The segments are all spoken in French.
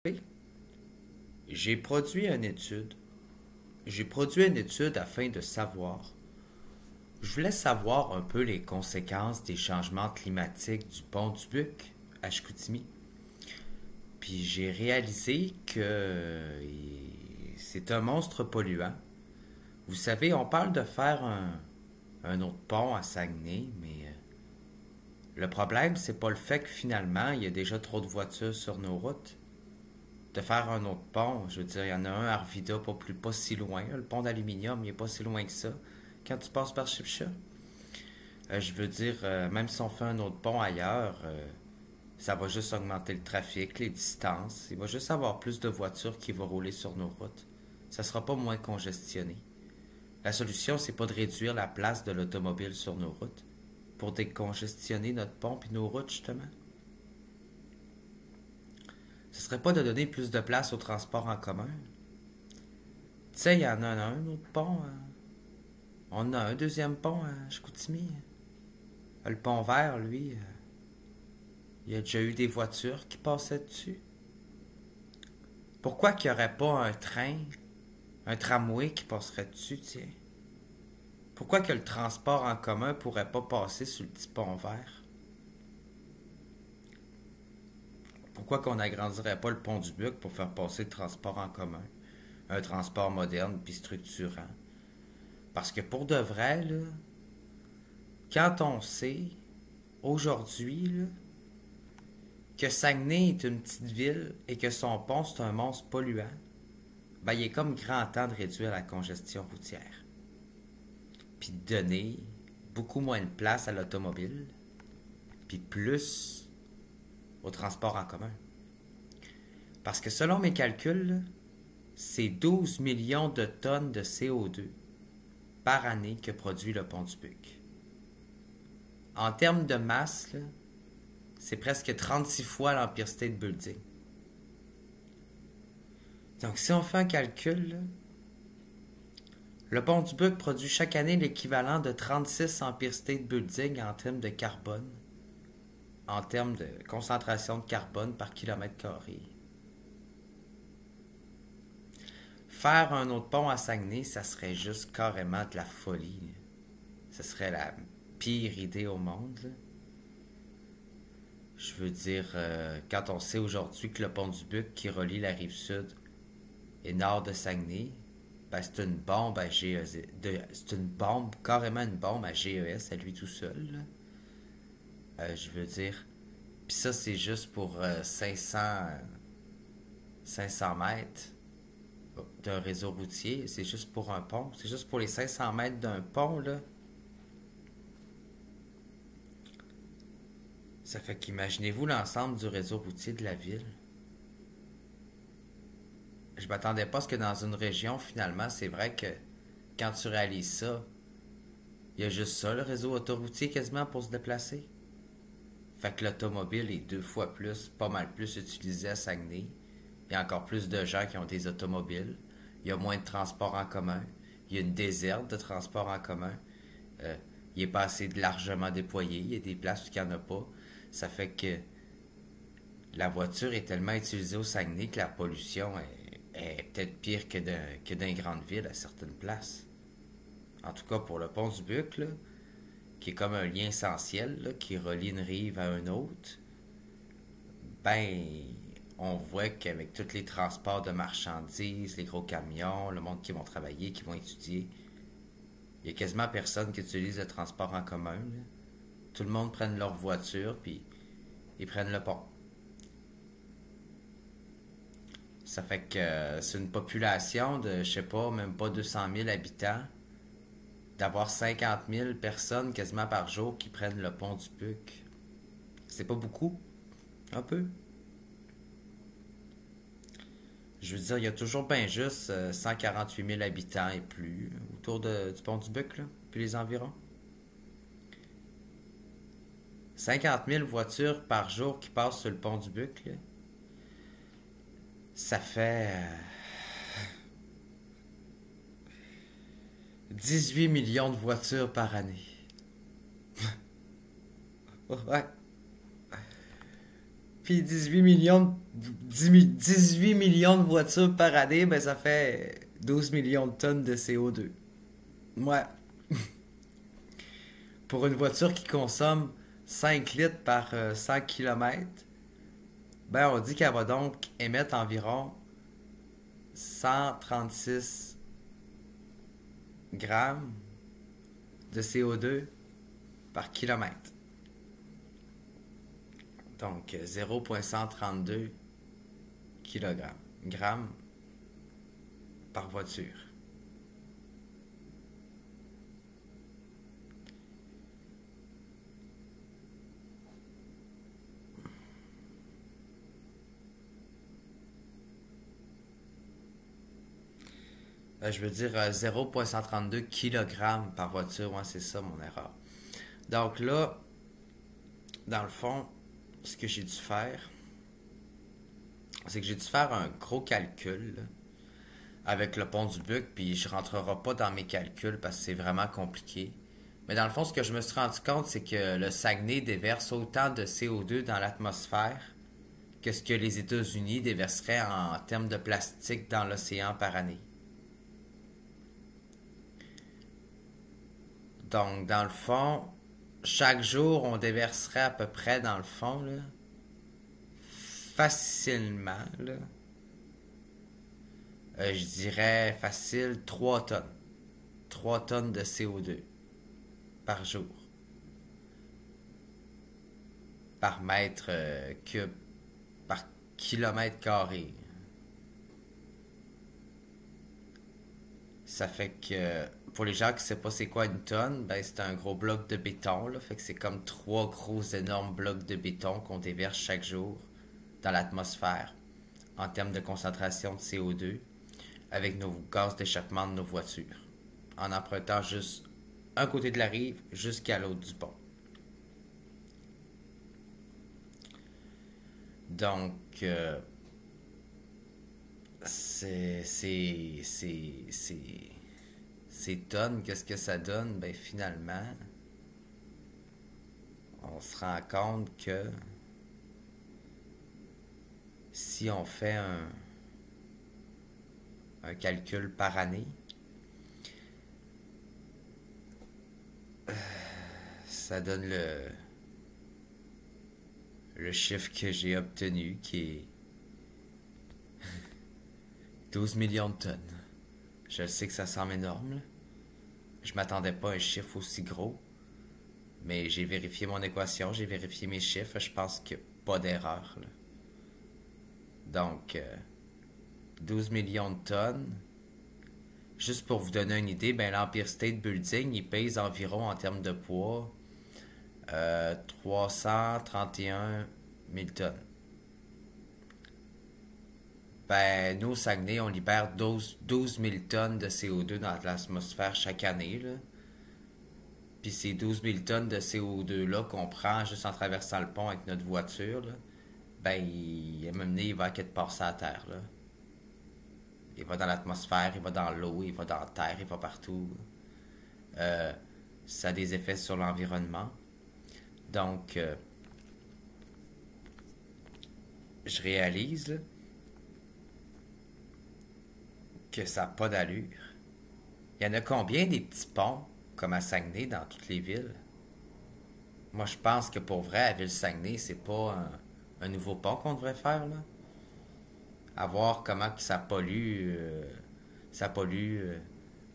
Oui. J'ai produit une étude. J'ai produit une étude afin de savoir. Je voulais savoir un peu les conséquences des changements climatiques du pont du Buc à Chicoutimi. Puis j'ai réalisé que c'est un monstre polluant. Vous savez, on parle de faire un autre pont à Saguenay, mais le problème, c'est pas le fait que finalement, il y a déjà trop de voitures sur nos routes. De faire un autre pont, je veux dire, il y en a un à Arvida, pas si loin. Le pont d'aluminium, il est pas si loin que ça. Quand tu passes par Chipcha. Je veux dire, même si on fait un autre pont ailleurs, ça va juste augmenter le trafic, les distances. Il va juste avoir plus de voitures qui vont rouler sur nos routes. Ça sera pas moins congestionné. La solution, c'est pas de réduire la place de l'automobile sur nos routes pour décongestionner notre pont et nos routes, justement. Ce serait pas de donner plus de place au transport en commun. Tu sais, il y en a un autre pont. On a un deuxième pont à Chicoutimi. Le pont vert, lui, il y a déjà eu des voitures qui passaient dessus. Pourquoi qu'il n'y aurait pas un train, un tramway qui passerait dessus, tiens? Pourquoi que le transport en commun pourrait pas passer sur le petit pont vert? Pourquoi qu'on n'agrandirait pas le pont du Buc pour faire passer le transport en commun? Un transport moderne puis structurant. Parce que pour de vrai, là, quand on sait, aujourd'hui, là, que Saguenay est une petite ville et que son pont c'est un monstre polluant, ben il est comme grand temps de réduire la congestion routière. Puis de donner beaucoup moins de place à l'automobile, puis plus au transport en commun. Parce que selon mes calculs, c'est 12 millions de tonnes de CO2 par année que produit le pont du Buc. En termes de masse, là, c'est presque 36 fois l'Empire State Building. Donc si on fait un calcul, là, le pont du Buc produit chaque année l'équivalent de 36 Empire State Building en termes de carbone, en termes de concentration de carbone par kilomètre carré. Faire un autre pont à Saguenay, ça serait juste carrément de la folie. Ce serait la pire idée au monde, là. Je veux dire, quand on sait aujourd'hui que le pont du Buc qui relie la rive sud et nord de Saguenay, ben c'est une bombe à GES. C'est une bombe, carrément une bombe à GES à lui tout seul, là. Je veux dire. Puis ça, c'est juste pour 500 mètres d'un réseau routier. C'est juste pour un pont. C'est juste pour les 500 mètres d'un pont, là. Ça fait qu'imaginez-vous l'ensemble du réseau routier de la ville. Je m'attendais pas à ce que dans une région, finalement, c'est vrai que quand tu réalises ça, il y a juste ça, le réseau autoroutier quasiment pour se déplacer. Fait que l'automobile est deux fois plus, pas mal plus utilisé à Saguenay. Il y a encore plus de gens qui ont des automobiles. Il y a moins de transports en commun. Il y a une déserte de transports en commun. Euh, il est pas assez largement déployé. Il y a des places où il n'y en a pas. Ça fait que la voiture est tellement utilisée au Saguenay que la pollution est peut-être pire que dans les grandes villes à certaines places. En tout cas pour le pont du Buc, là, qui est comme un lien essentiel là, qui relie une rive à une autre, ben on voit qu'avec tous les transports de marchandises, les gros camions, le monde qui vont travailler, qui vont étudier, il y a quasiment personne qui utilise le transport en commun, là. Tout le monde prenne leur voiture puis ils prennent le pont. Ça fait que c'est une population de, je sais pas, même pas 200 000 habitants, d'avoir 50 000 personnes quasiment par jour qui prennent le pont du Buc. C'est pas beaucoup? Un peu. Je veux dire, il y a toujours bien juste 148 000 habitants et plus autour du pont du Buc, là, puis les environs. 50 000 voitures par jour qui passent sur le pont du Buc, là, ça fait 18 millions de voitures par année. Ouais. puis 18 millions de voitures par année, ben ça fait 12 millions de tonnes de CO2. Ouais. Pour une voiture qui consomme 5 litres par 100 km, ben on dit qu'elle va donc émettre environ 136 grammes de CO2 par kilomètre. Donc 0,132 kg grammes par voiture. Je veux dire 0,132 kg par voiture. Ouais, c'est ça mon erreur. Donc là, dans le fond, ce que j'ai dû faire, c'est que j'ai dû faire un gros calcul là, avec le pont du Buc, puis je rentrerai pas dans mes calculs parce que c'est vraiment compliqué. Mais dans le fond, ce que je me suis rendu compte, c'est que le Saguenay déverse autant de CO2 dans l'atmosphère que ce que les États-Unis déverseraient en termes de plastique dans l'océan par année. Donc, dans le fond, chaque jour, on déverserait à peu près, dans le fond, là, facilement, là, je dirais facile 3 tonnes. 3 tonnes de CO2 par jour. Par mètre cube. Par kilomètre carré. Ça fait que pour les gens qui ne savent pas c'est quoi une tonne, ben c'est un gros bloc de béton. Là, fait que c'est comme 3 gros énormes blocs de béton qu'on déverse chaque jour dans l'atmosphère en termes de concentration de CO2 avec nos gaz d'échappement de nos voitures, en empruntant juste un côté de la rive jusqu'à l'autre du pont. Donc, c'est, c'est, c'est, c'est, ces tonnes, qu'est-ce que ça donne? Ben finalement, on se rend compte que si on fait un calcul par année, ça donne le chiffre que j'ai obtenu qui est 12 millions de tonnes. Je sais que ça semble énorme, là. Je m'attendais pas à un chiffre aussi gros, mais j'ai vérifié mon équation, j'ai vérifié mes chiffres, je pense qu'il n'y a pas d'erreur, là. Donc, 12 millions de tonnes. Juste pour vous donner une idée, ben l'Empire State Building, il pèse environ en termes de poids 331 000 tonnes. Ben, nous, au Saguenay, on libère 12 000 tonnes de CO2 dans l'atmosphère chaque année, là. Puis ces 12 000 tonnes de CO2-là qu'on prend juste en traversant le pont avec notre voiture, là, ben, à un moment donné, il va à quelque part sur la Terre, là. Il va dans l'atmosphère, il va dans l'eau, il va dans la terre, il va partout. Euh, Ça a des effets sur l'environnement. Donc, je réalise là, que ça n'a pas d'allure. Il y en a combien des petits ponts comme à Saguenay dans toutes les villes? Moi, je pense que pour vrai, à Ville-Saguenay, c'est pas un nouveau pont qu'on devrait faire, là. À voir comment que ça pollue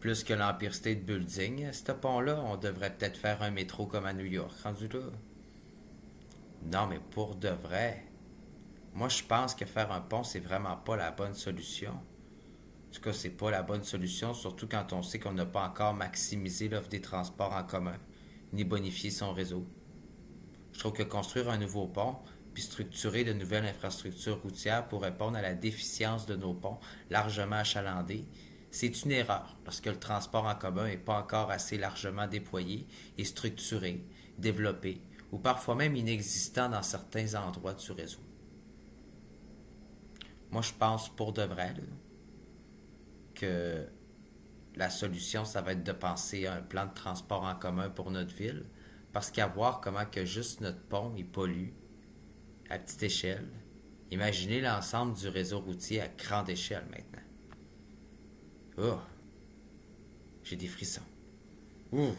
plus que l'Empire State Building. Ce pont-là, on devrait peut-être faire un métro comme à New York, rendu là. Non, mais pour de vrai, moi je pense que faire un pont, c'est vraiment pas la bonne solution. En tout cas, c'est pas la bonne solution, surtout quand on sait qu'on n'a pas encore maximisé l'offre des transports en commun, ni bonifié son réseau. Je trouve que construire un nouveau pont, puis structurer de nouvelles infrastructures routières pour répondre à la déficience de nos ponts largement achalandés, c'est une erreur lorsque le transport en commun n'est pas encore assez largement déployé et structuré, développé, ou parfois même inexistant dans certains endroits du réseau. Moi, je pense pour de vrai là, que la solution, ça va être de penser à un plan de transport en commun pour notre ville, parce qu'à voir comment que juste notre pont, il pollue, à petite échelle. Imaginez l'ensemble du réseau routier à grande échelle maintenant. Oh, j'ai des frissons. Ouh.